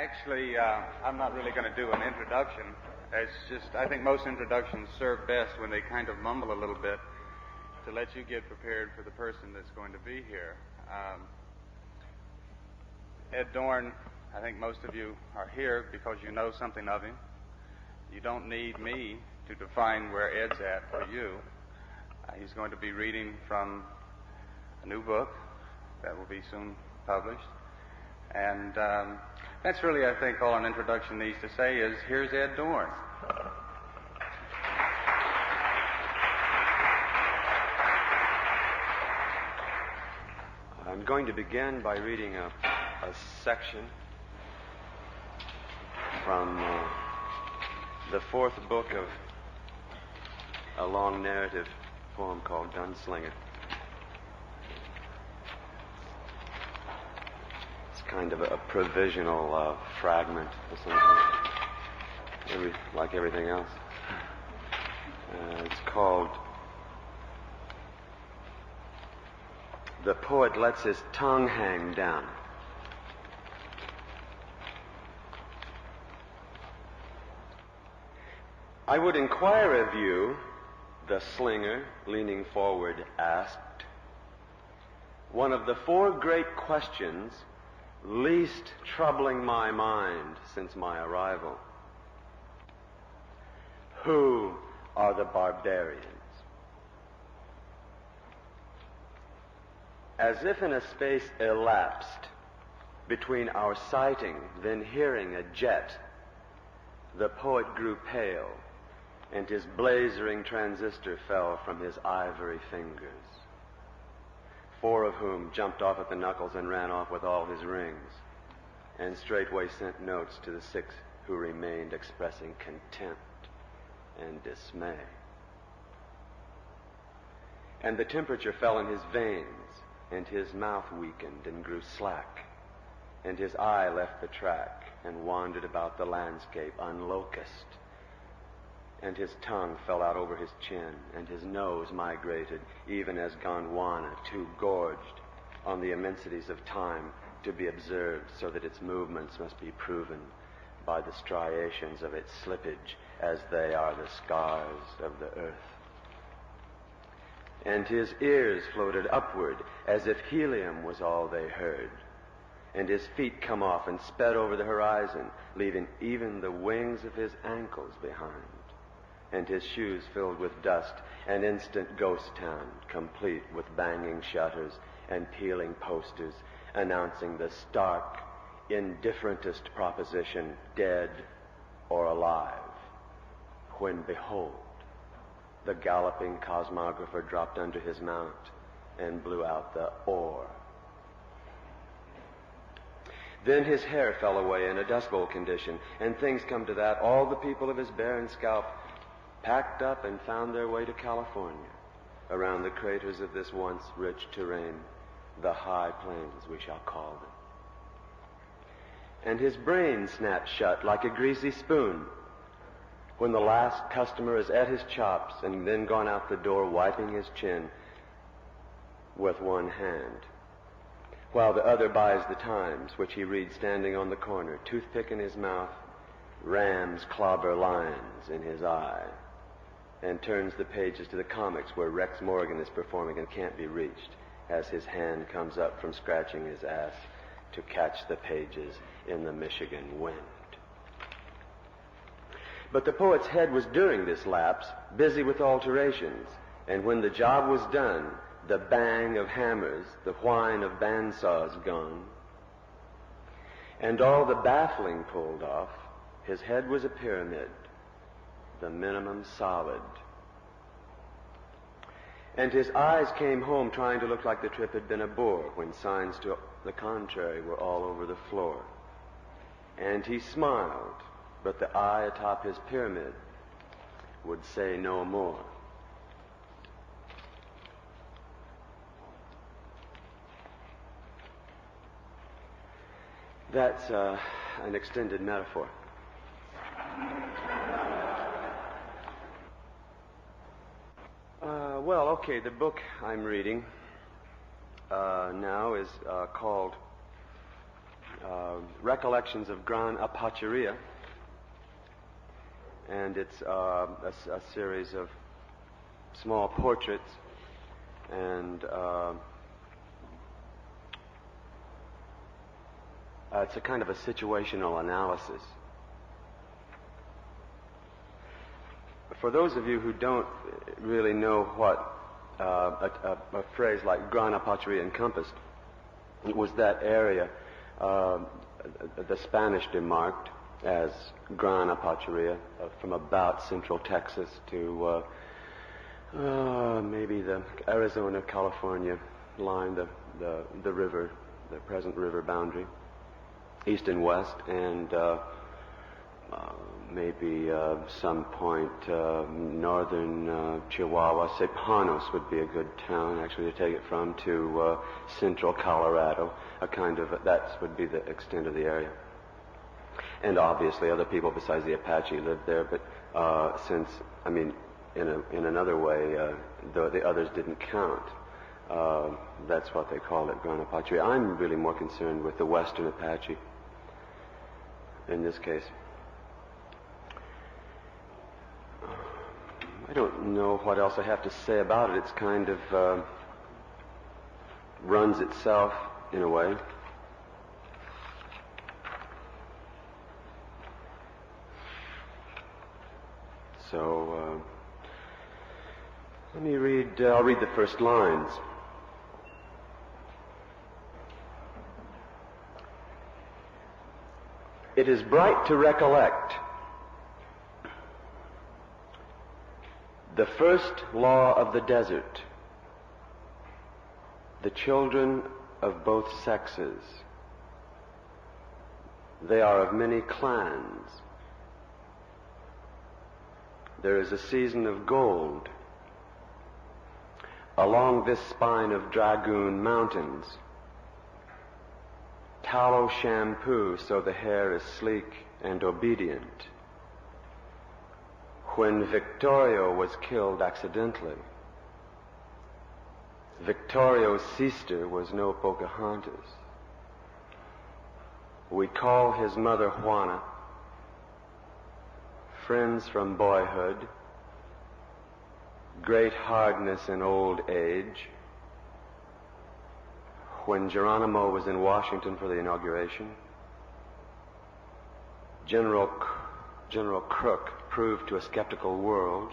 Actually, I'm not really going to do an introduction. It's just, I think most introductions serve best when they kind of mumble a little bit to let you get prepared for the person that's going to be here. Ed Dorn, I think most of you are here because you know something of him. You don't need me to define where Ed's at for you. He's going to be reading from a new book that will be soon published. And that's really, I think, all an introduction needs to say is, here's Ed Dorn. I'm going to begin by reading a section from the fourth book of a long narrative poem called Gunslinger. It's kind of a provisional fragment or something, like everything else. It's called "The Poet Lets His Tongue Hang Down." "I would inquire of you," the slinger, leaning forward, asked, "one of the four great questions least troubling my mind since my arrival. Who are the barbarians?" As if in a space elapsed between our sighting, then hearing a jet, the poet grew pale, and his blazing transistor fell from his ivory fingers, four of whom jumped off at the knuckles and ran off with all his rings, and straightway sent notes to the six who remained, expressing contempt and dismay. And the temperature fell in his veins, and his mouth weakened and grew slack, and his eye left the track and wandered about the landscape unlocused, and his tongue fell out over his chin, and his nose migrated, even as Gondwana, too gorged on the immensities of time to be observed, so that its movements must be proven by the striations of its slippage, as they are the scars of the earth. And his ears floated upward, as if helium was all they heard, and his feet come off and sped over the horizon, leaving even the wings of his ankles behind, and his shoes filled with dust, an instant ghost town, complete with banging shutters and peeling posters, announcing the stark, indifferentest proposition, dead or alive, when, behold, the galloping cosmographer dropped under his mount and blew out the oar. Then his hair fell away in a dust bowl condition, and things come to that, all the people of his barren scalp packed up and found their way to California, around the craters of this once rich terrain, the high plains we shall call them. And his brain snapped shut like a greasy spoon when the last customer has ate his chops and then gone out the door wiping his chin with one hand, while the other buys the Times, which he reads standing on the corner, toothpick in his mouth, ram's clobber lines in his eye, and turns the pages to the comics where Rex Morgan is performing and can't be reached, as his hand comes up from scratching his ass to catch the pages in the Michigan wind. But the poet's head was during this lapse busy with alterations, and when the job was done, the bang of hammers, the whine of bandsaws gone, and all the baffling pulled off, his head was a pyramid, the minimum solid. And his eyes came home trying to look like the trip had been a bore, when signs to the contrary were all over the floor. And he smiled, but the eye atop his pyramid would say no more. That's an extended metaphor. Well, okay, the book I'm reading now is called Recollections of Gran Apacheria, and it's a series of small portraits, and it's a kind of a situational analysis. For those of you who don't really know what a phrase like Gran Apacheria encompassed, it was that area the Spanish demarked as Gran Apacheria from about central Texas to maybe the Arizona-California line, the river, the present river boundary, east and west, and maybe some point northern Chihuahua. Say Panos would be a good town actually to take it from, to central Colorado. A kind of, that would be the extent of the area. And obviously other people besides the Apache lived there, but since, I mean, in another way, the others didn't count. That's what they called it, Gran Apacheria. I'm really more concerned with the Western Apache in this case. I don't know what else I have to say about it. It's kind of runs itself in a way. So let me read, I'll read the first lines. It is bright to recollect the first law of the desert. The children of both sexes. They are of many clans. There is a season of gold along this spine of Dragoon Mountains. Tallow shampoo so the hair is sleek and obedient. When Victorio was killed accidentally, Victorio's sister was no Pocahontas. We call his mother Juana, friends from boyhood, great hardness in old age. When Geronimo was in Washington for the inauguration, General Crook proved to a skeptical world,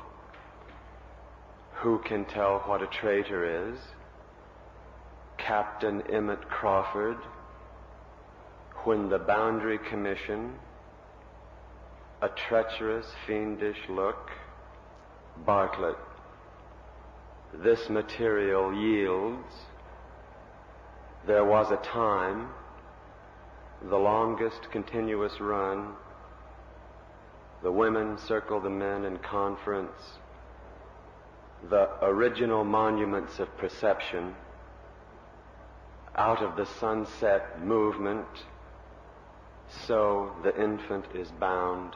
who can tell what a traitor is? Captain Emmett Crawford, when the Boundary Commission, a treacherous, fiendish look, Bartlett, this material yields. There was a time, the longest continuous run, the women circle the men in conference, the original monuments of perception, out of the sunset movement, so the infant is bound.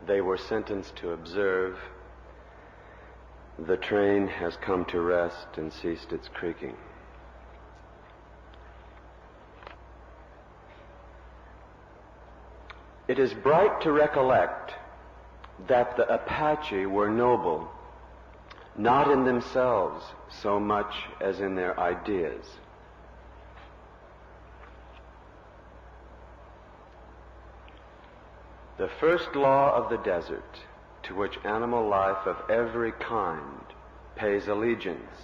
They were sentenced to observe. The train has come to rest and ceased its creaking. It is bright to recollect that the Apache were noble, not in themselves so much as in their ideas. The first law of the desert, to which animal life of every kind pays allegiance,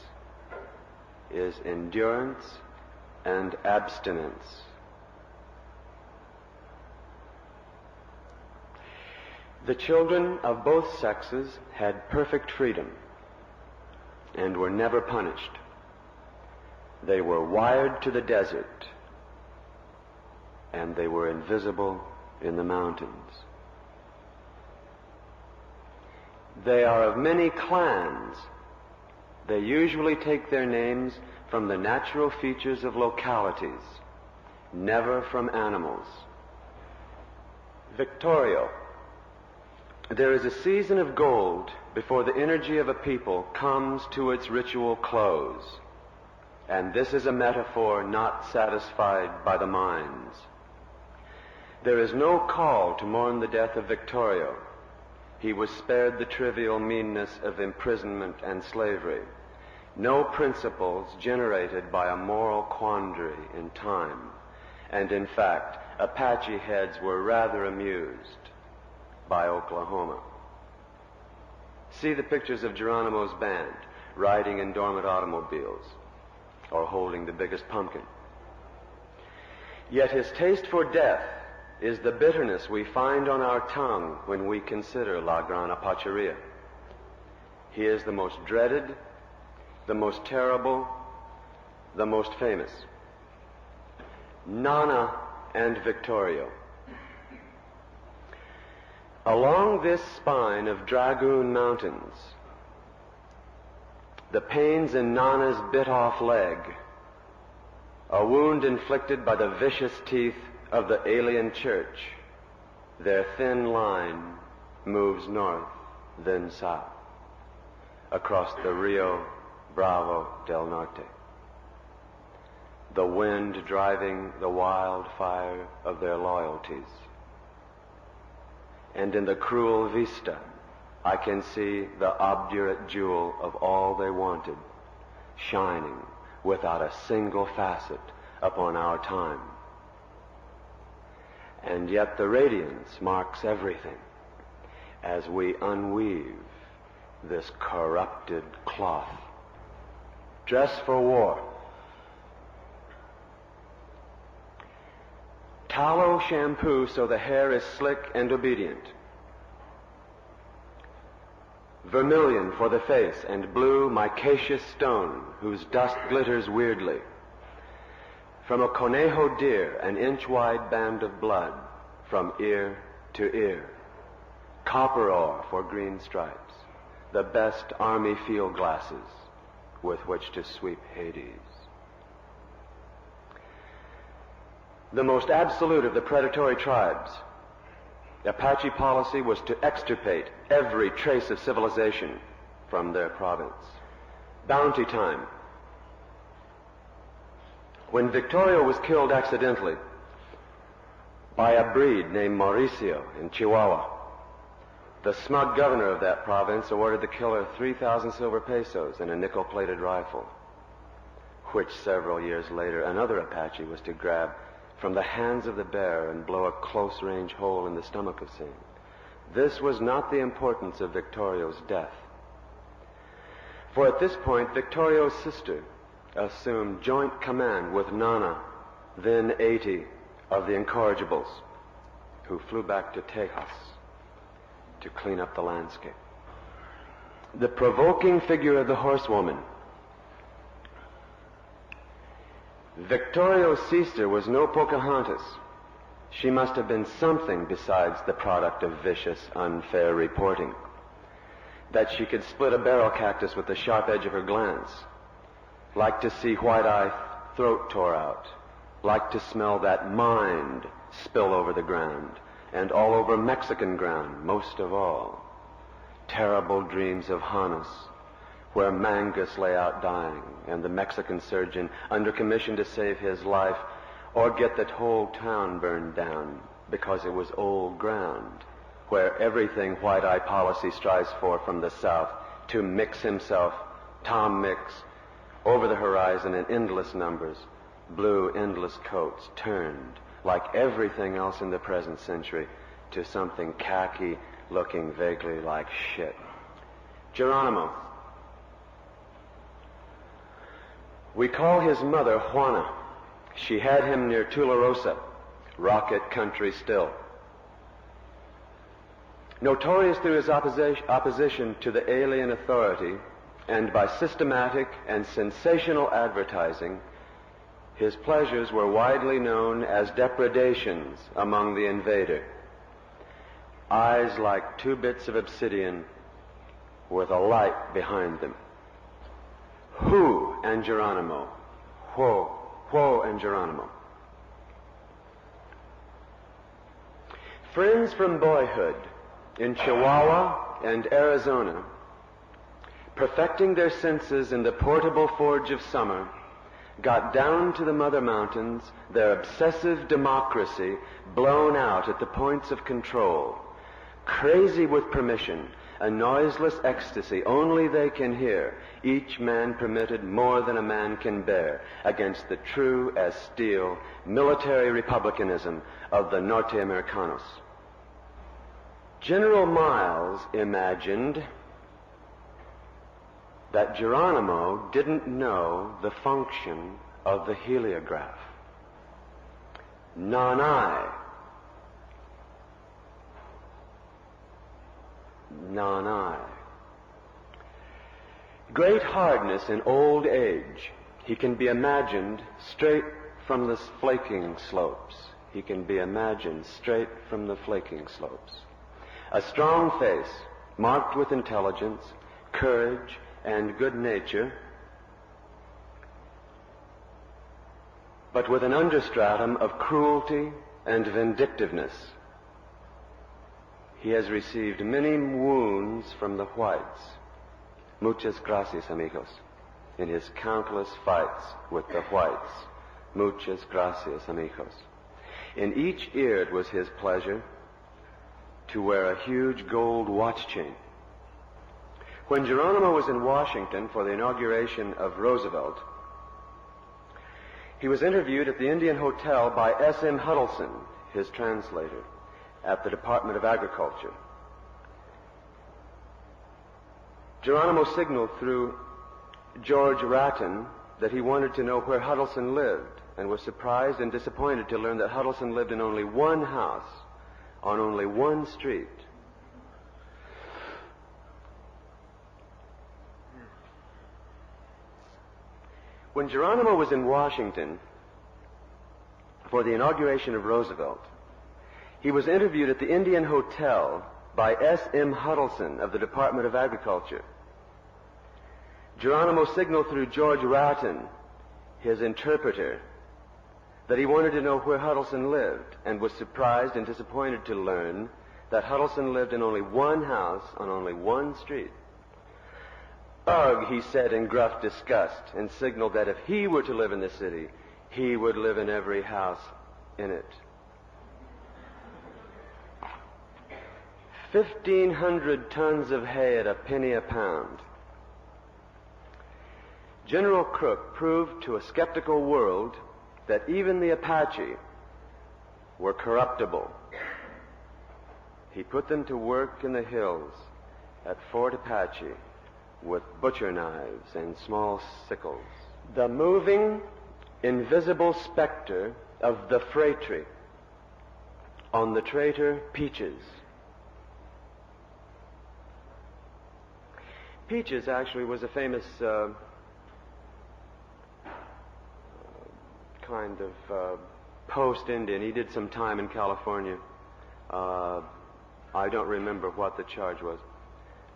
is endurance and abstinence. The children of both sexes had perfect freedom and were never punished. They were wired to the desert, and they were invisible in the mountains. They are of many clans. They usually take their names from the natural features of localities, never from animals. Victorio. There is a season of gold before the energy of a people comes to its ritual close. And this is a metaphor not satisfied by the minds. There is no call to mourn the death of Victorio. He was spared the trivial meanness of imprisonment and slavery. No principles generated by a moral quandary in time. And in fact, Apache heads were rather amused by Oklahoma. See the pictures of Geronimo's band riding in dormant automobiles or holding the biggest pumpkin. Yet his taste for death is the bitterness we find on our tongue when we consider La Gran Apacheria. He is the most dreaded, the most terrible, the most famous. Nana and Victorio. Along this spine of Dragoon Mountains, the pains in Nana's bit-off leg, a wound inflicted by the vicious teeth of the alien church, their thin line moves north, then south, across the Rio Bravo del Norte. The wind driving the wildfire of their loyalties. And in the cruel vista, I can see the obdurate jewel of all they wanted, shining without a single facet upon our time. And yet the radiance marks everything as we unweave this corrupted cloth. Dress for war. Tallow shampoo so the hair is slick and obedient. Vermilion for the face and blue micaceous stone whose dust glitters weirdly. From a conejo deer, an inch-wide band of blood from ear to ear. Copper ore for green stripes. The best army field glasses with which to sweep Hades. The most absolute of the predatory tribes, Apache policy was to extirpate every trace of civilization from their province. Bounty time. When Victorio was killed accidentally by a breed named Mauricio in Chihuahua, the smug governor of that province awarded the killer 3,000 silver pesos and a nickel-plated rifle, which several years later another Apache was to grab from the hands of the bear and blow a close-range hole in the stomach of Sing. This was not the importance of Victorio's death. For at this point, Victorio's sister assumed joint command with Nana, then 80, of the incorrigibles, who flew back to Tejas to clean up the landscape. The provoking figure of the horsewoman. Victorio's sister was no Pocahontas. She must have been something besides the product of vicious, unfair reporting. That she could split a barrel cactus with the sharp edge of her glance. Like to see White-Eye throat tore out. Like to smell that mind spill over the ground, and all over Mexican ground, most of all. Terrible dreams of Hannes, where Mangus lay out dying, and the Mexican surgeon under commission to save his life, or get that whole town burned down because it was old ground, where everything White-Eye policy strives for from the south to mix himself, Tom Mix, over the horizon in endless numbers, blue endless coats turned, like everything else in the present century, to something khaki looking vaguely like shit. Geronimo. We call his mother Juana. She had him near Tularosa, rocket country still. Notorious through his opposition to the alien authority, and by systematic and sensational advertising, his pleasures were widely known as depredations among the invader. Eyes like two bits of obsidian with a light behind them. Who and Geronimo? Whoa and Geronimo. Friends from boyhood in Chihuahua and Arizona, perfecting their senses in the portable forge of summer, got down to the Mother Mountains, their obsessive democracy blown out at the points of control, crazy with permission, a noiseless ecstasy only they can hear, each man permitted more than a man can bear, against the true as steel military republicanism of the Norte Americanos. General Miles imagined that Geronimo didn't know the function of the heliograph. Non-I. Non-I. Great hardness in old age. He can be imagined straight from the flaking slopes. He can be imagined straight from the flaking slopes. A strong face, marked with intelligence, courage, and good nature, but with an understratum of cruelty and vindictiveness. He has received many wounds from the whites. Muchas gracias, amigos. In his countless fights with the whites. Muchas gracias, amigos. In each ear it was his pleasure to wear a huge gold watch chain. When Geronimo was in Washington for the inauguration of Roosevelt, he was interviewed at the Indian Hotel by S.M. Huddleston, his translator, at the Department of Agriculture. Geronimo signaled through George Ratton that he wanted to know where Huddleston lived, and was surprised and disappointed to learn that Huddleston lived in only one house, on only one street. When Geronimo was in Washington for the inauguration of Roosevelt, he was interviewed at the Indian Hotel by S.M. Huddleston of the Department of Agriculture. Geronimo signaled through George Ratton, his interpreter, that he wanted to know where Huddleston lived, and was surprised and disappointed to learn that Huddleston lived in only one house on only one street. Ugh, he said in gruff disgust, and signaled that if he were to live in the city, he would live in every house in it. 1,500 tons of hay at a penny a pound. General Crook proved to a skeptical world that even the Apache were corruptible. He put them to work in the hills at Fort Apache with butcher knives and small sickles. The moving, invisible specter of the phratry on the traitor Peaches. Peaches actually was a famous kind of post-Indian. He did some time in California. I don't remember what the charge was.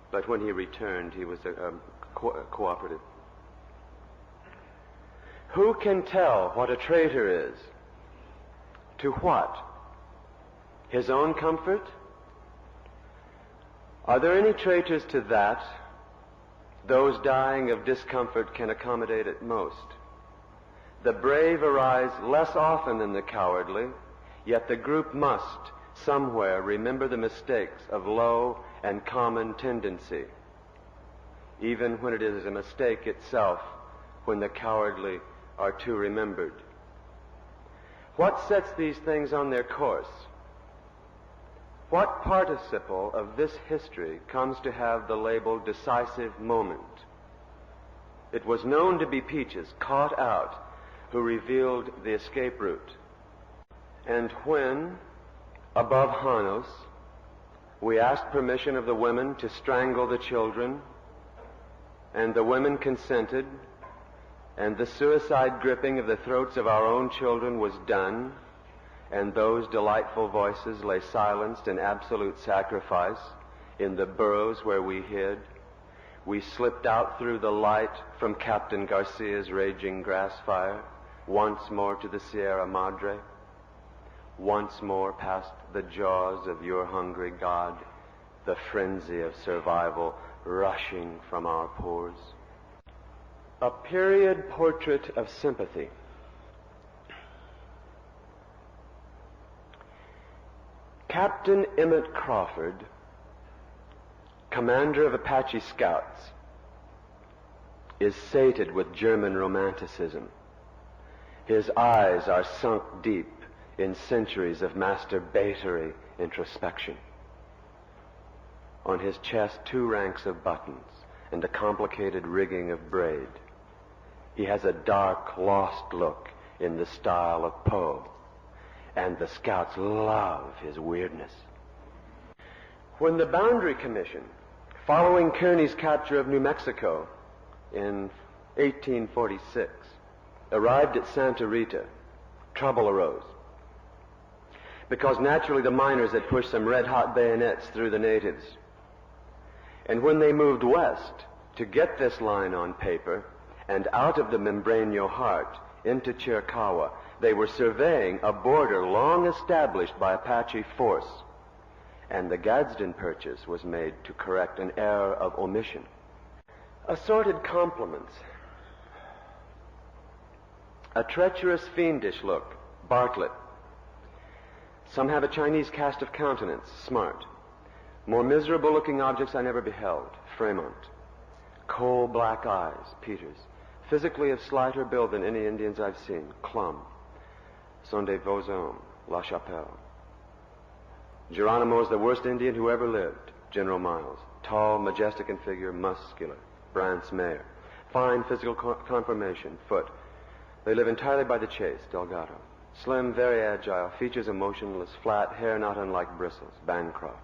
But when he returned, he was a cooperative. Who can tell what a traitor is? To what? His own comfort? Are there any traitors to that? Those dying of discomfort can accommodate it most. The brave arise less often than the cowardly, yet the group must somewhere remember the mistakes of low and common tendency, even when it is a mistake itself, when the cowardly are too remembered. What sets these things on their course? What participle of this history comes to have the label decisive moment? It was known to be Peaches, caught out, who revealed the escape route. And when, above Janos, we asked permission of the women to strangle the children, and the women consented, and the suicide gripping of the throats of our own children was done, and those delightful voices lay silenced in absolute sacrifice in the burrows where we hid, we slipped out through the light from Captain Garcia's raging grass fire, once more to the Sierra Madre, once more past the jaws of your hungry God, the frenzy of survival rushing from our pores. A period portrait of sympathy. Captain Emmett Crawford, commander of Apache Scouts, is sated with German romanticism. His eyes are sunk deep in centuries of masturbatory introspection. On his chest, 2 ranks of buttons and a complicated rigging of braid. He has a dark, lost look in the style of Poe, and the Scouts love his weirdness. When the Boundary Commission, following Kearny's capture of New Mexico in 1846, arrived at Santa Rita, trouble arose, because naturally the miners had pushed some red-hot bayonets through the natives. And when they moved west to get this line on paper and out of the Membreño Heart into Chiricahua, they were surveying a border long established by Apache force, and the Gadsden Purchase was made to correct an error of omission. Assorted compliments. A treacherous, fiendish look, Bartlett. Some have a Chinese cast of countenance, Smart. More miserable-looking objects I never beheld, Fremont. Coal black eyes, Peters. Physically of slighter build than any Indians I've seen, Clum. Sont des beaux hommes, La Chapelle. Geronimo's the worst Indian who ever lived, General Miles. Tall, majestic in figure, muscular, Brant's mayor. Fine physical conformation, Foote. They live entirely by the chase, Delgado. Slim, very agile, features emotionless, flat, hair not unlike bristles, Bancroft.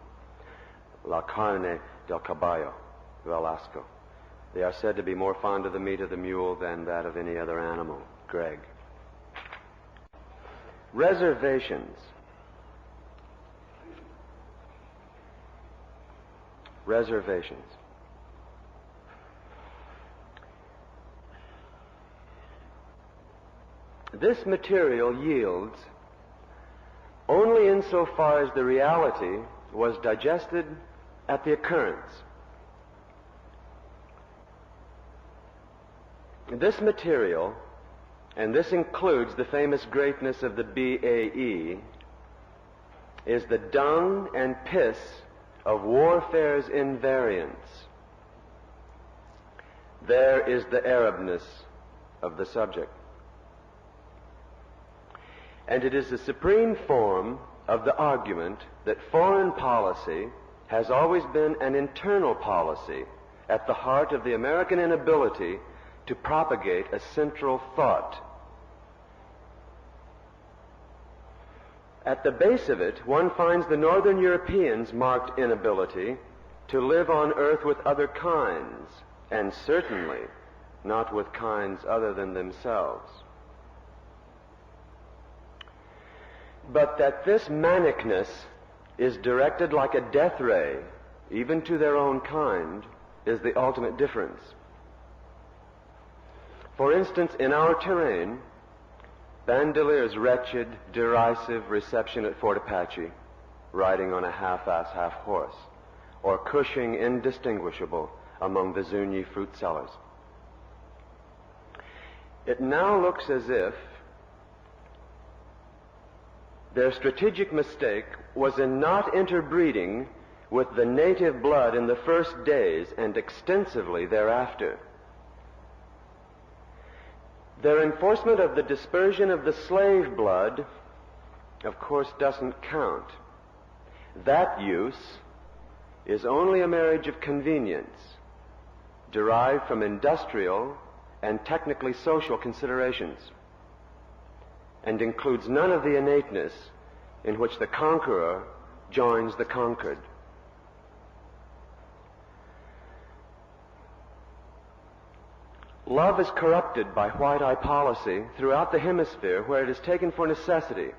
La Carne del Caballo, Velasco. They are said to be more fond of the meat of the mule than that of any other animal, Gregg. Reservations. Reservations. This material yields only insofar as the reality was digested at the occurrence. This material, and this includes the famous greatness of the BAE, is the dung and piss of warfare's invariance. There is the Arabness of the subject. And it is the supreme form of the argument that foreign policy has always been an internal policy at the heart of the American inability to propagate a central thought. At the base of it, one finds the Northern Europeans' marked inability to live on earth with other kinds, and certainly not with kinds other than themselves. But that this manicness is directed like a death ray, even to their own kind, is the ultimate difference. For instance, in our terrain, Bandelier's wretched, derisive reception at Fort Apache, riding on a half-ass, half-horse, or Cushing indistinguishable among the Zuni fruit sellers. It now looks as if their strategic mistake was in not interbreeding with the native blood in the first days and extensively thereafter. Their enforcement of the dispersion of the slave blood, of course, doesn't count. That use is only a marriage of convenience, derived from industrial and technically social considerations, and includes none of the innateness in which the conqueror joins the conquered. Love is corrupted by white-eye policy throughout the hemisphere where it is taken for necessity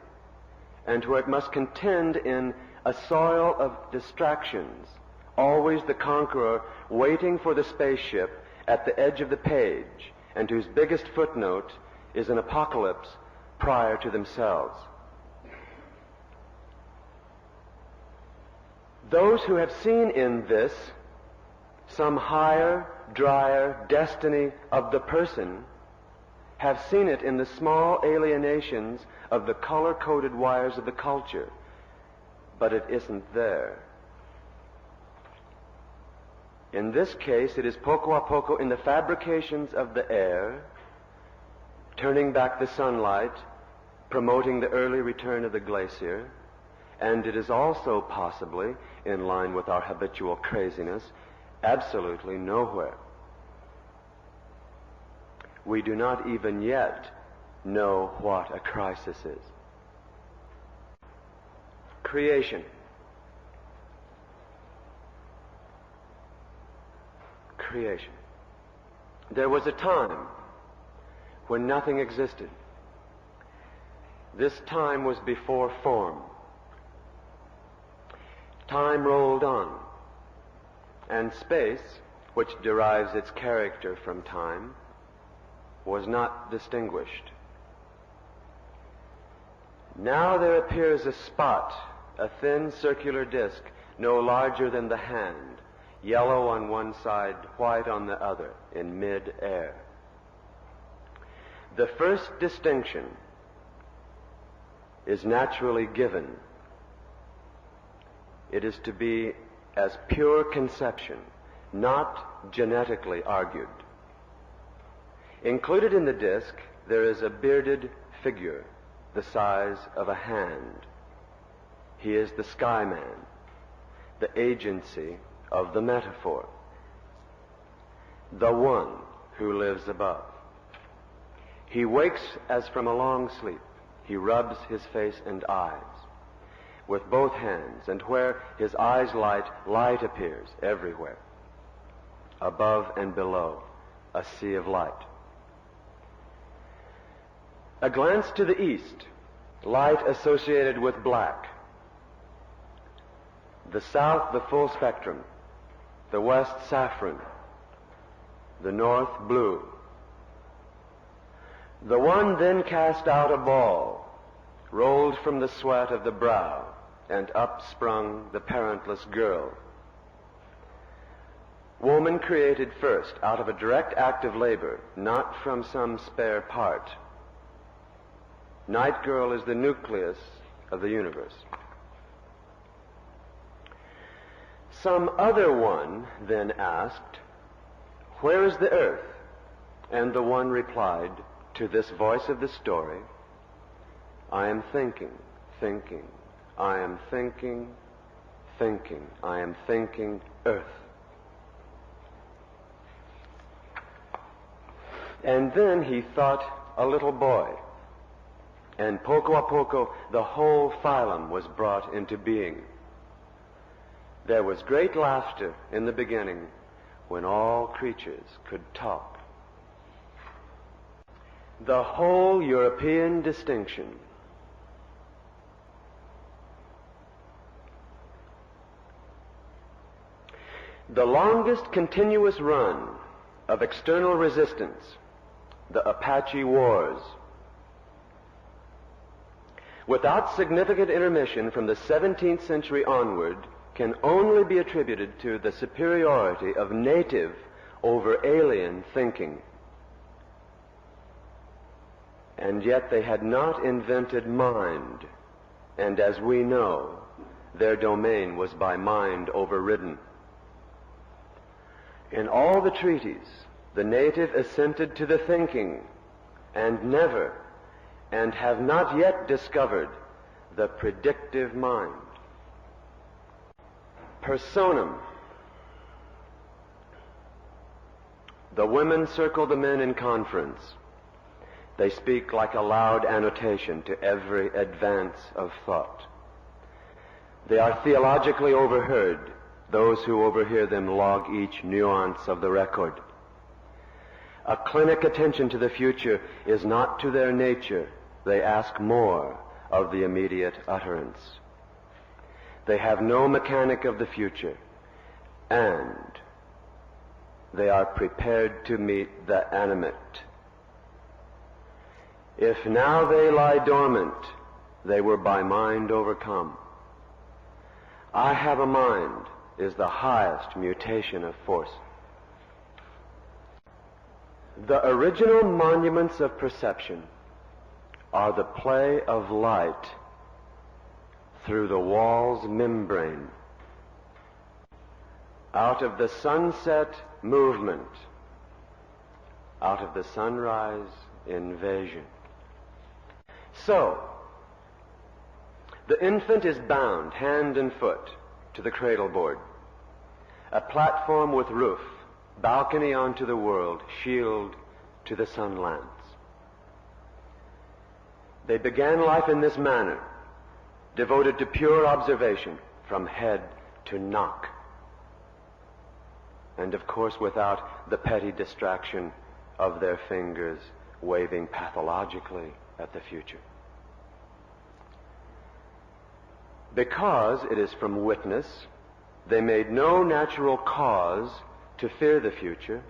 and where it must contend in a soil of distractions, always the conqueror waiting for the spaceship at the edge of the page and whose biggest footnote is an apocalypse prior to themselves. Those who have seen in this some higher, drier destiny of the person have seen it in the small alienations of the color-coded wires of the culture, but it isn't there. In this case, it is poco a poco in the fabrications of the air, turning back the sunlight, promoting the early return of the glacier, and it is also possibly, in line with our habitual craziness, absolutely nowhere. We do not even yet know what a crisis is. Creation. Creation. There was a time when nothing existed. This time was before form. Time rolled on, and space, which derives its character from time, was not distinguished. Now there appears a spot, a thin circular disk, no larger than the hand, yellow on one side, white on the other, in mid-air. The first distinction is naturally given. It is to be as pure conception, not genetically argued. Included in the disk, there is a bearded figure the size of a hand. He is the skyman, the agency of the metaphor, the one who lives above. He wakes as from a long sleep. He rubs his face and eyes with both hands, and where his eyes light, light appears everywhere. Above and below, a sea of light. A glance to the east, light associated with black. The south, the full spectrum. The west, saffron. The north, blue. The one then cast out a ball, rolled from the sweat of the brow, and up sprung the parentless girl. Woman created first out of a direct act of labor, not from some spare part. Night girl is the nucleus of the universe. Some other one then asked, "Where is the earth?" And the one replied to this voice of the story, "I am thinking, thinking. I am thinking, thinking. I am thinking earth." And then he thought a little boy. And poco a poco, the whole phylum was brought into being. There was great laughter in the beginning when all creatures could talk. The whole European distinction. The longest continuous run of external resistance, the Apache Wars, without significant intermission from the 17th century onward, can only be attributed to the superiority of native over alien thinking. And yet they had not invented mind, and as we know, their domain was by mind overridden. In all the treaties, the native assented to the thinking, and never, and have not yet discovered, the predictive mind. Personam. The women circle the men in conference. They speak like a loud annotation to every advance of thought. They are theologically overheard. Those who overhear them log each nuance of the record. A clinic attention to the future is not to their nature. They ask more of the immediate utterance. They have no mechanic of the future, and they are prepared to meet the animate. If now they lie dormant, they were by mind overcome. I have a mind is the highest mutation of force. The original monuments of perception are the play of light through the wall's membrane. Out of the sunset movement, out of the sunrise invasion. So, the infant is bound hand and foot to the cradle board, a platform with roof, balcony onto the world, shield to the sunlands. They began life in this manner, devoted to pure observation from head to knock, and of course without the petty distraction of their fingers waving pathologically at the future. Because it is from witness, they made no natural cause to fear the future.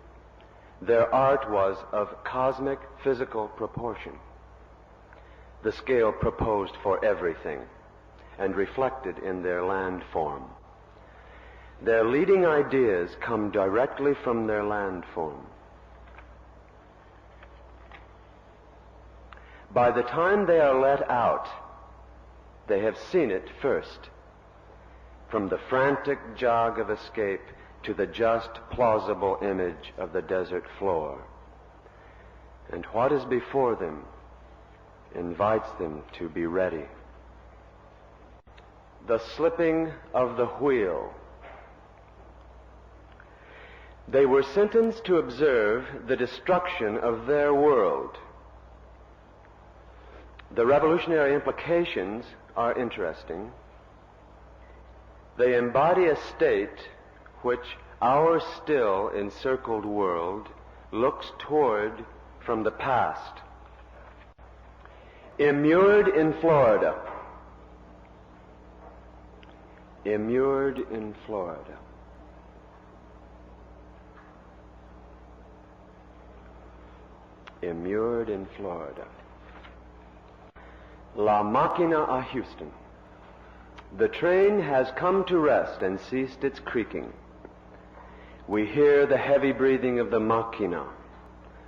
Their art was of cosmic physical proportion, the scale proposed for everything and reflected in their landform. Their leading ideas come directly from their landform. By the time they are let out, they have seen it first, from the frantic jog of escape to the just plausible image of the desert floor. And what is before them invites them to be ready. The slipping of the wheel. They were sentenced to observe the destruction of their world. The revolutionary implications are interesting. They embody a state which our still encircled world looks toward from the past. Immured in Florida. Immured in Florida. Immured in Florida. La Máquina a Houston. The train has come to rest and ceased its creaking. We hear the heavy breathing of the Máquina,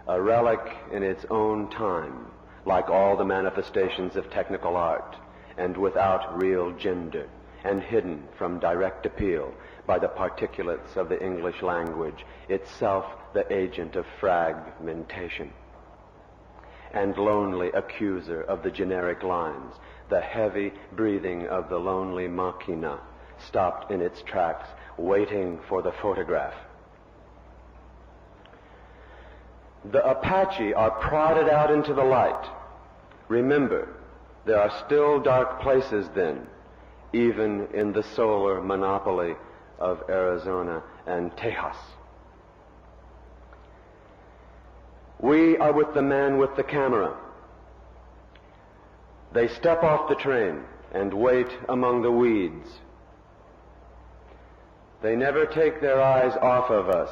a relic in its own time, like all the manifestations of technical art, and without real gender, and hidden from direct appeal by the particulates of the English language, itself the agent of fragmentation, and lonely accuser of the generic lines, the heavy breathing of the lonely Máquina, stopped in its tracks, waiting for the photograph. The Apache are prodded out into the light. Remember, there are still dark places then, even in the solar monopoly of Arizona and Tejas. We are with the man with the camera. They step off the train and wait among the weeds. They never take their eyes off of us.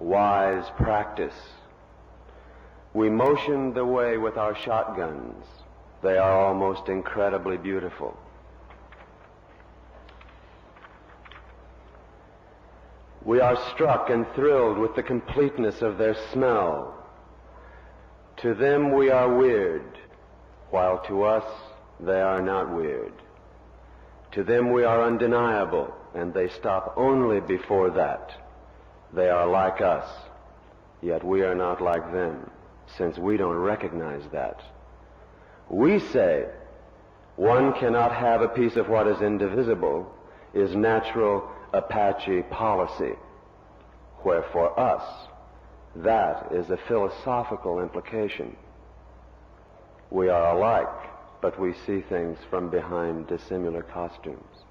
Wise practice. We motion the way with our shotguns. They are almost incredibly beautiful. We are struck and thrilled with the completeness of their smell. To them we are weird, while to us they are not weird. To them we are undeniable, and they stop only before that. They are like us, yet we are not like them, since we don't recognize that. We say one cannot have a piece of what is indivisible is natural Apache policy, where for us that is a philosophical implication. We are alike, but we see things from behind dissimilar costumes.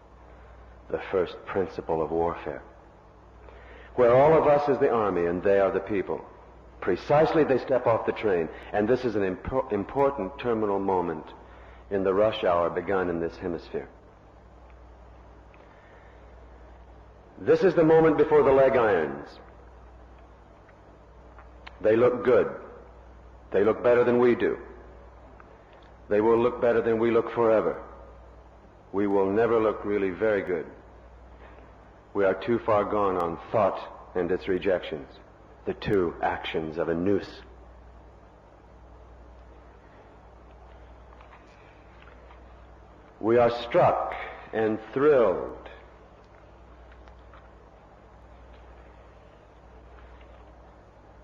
The first principle of warfare. Where all of us is the army and they are the people. Precisely they step off the train, and this is an important terminal moment in the rush hour begun in this hemisphere. This is the moment before the leg irons. They look good. They look better than we do. They will look better than we look forever. We will never look really very good. We are too far gone on thought and its rejections. the two actions of a noose. We are struck and thrilled.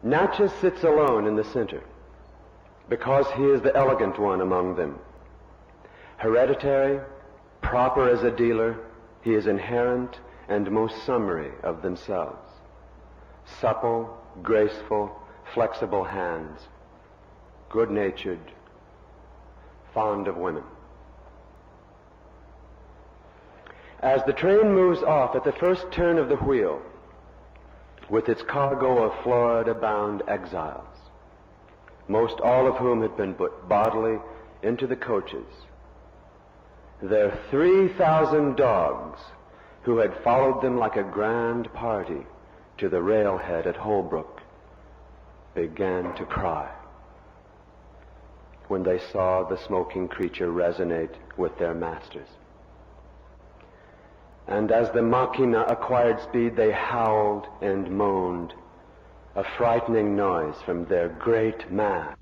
Natchez sits alone in the center because he is the elegant one among them. Hereditary, proper as a dealer, he is inherent and most summary of themselves. Supple, graceful, flexible hands, good-natured, fond of women. As the train moves off at the first turn of the wheel, with its cargo of Florida-bound exiles, most all of whom had been put bodily into the coaches, their 3,000 dogs, who had followed them like a grand party to the railhead at Holbrook, began to cry when they saw the smoking creature resonate with their masters. And as the machina acquired speed, they howled and moaned, a frightening noise from their great mass.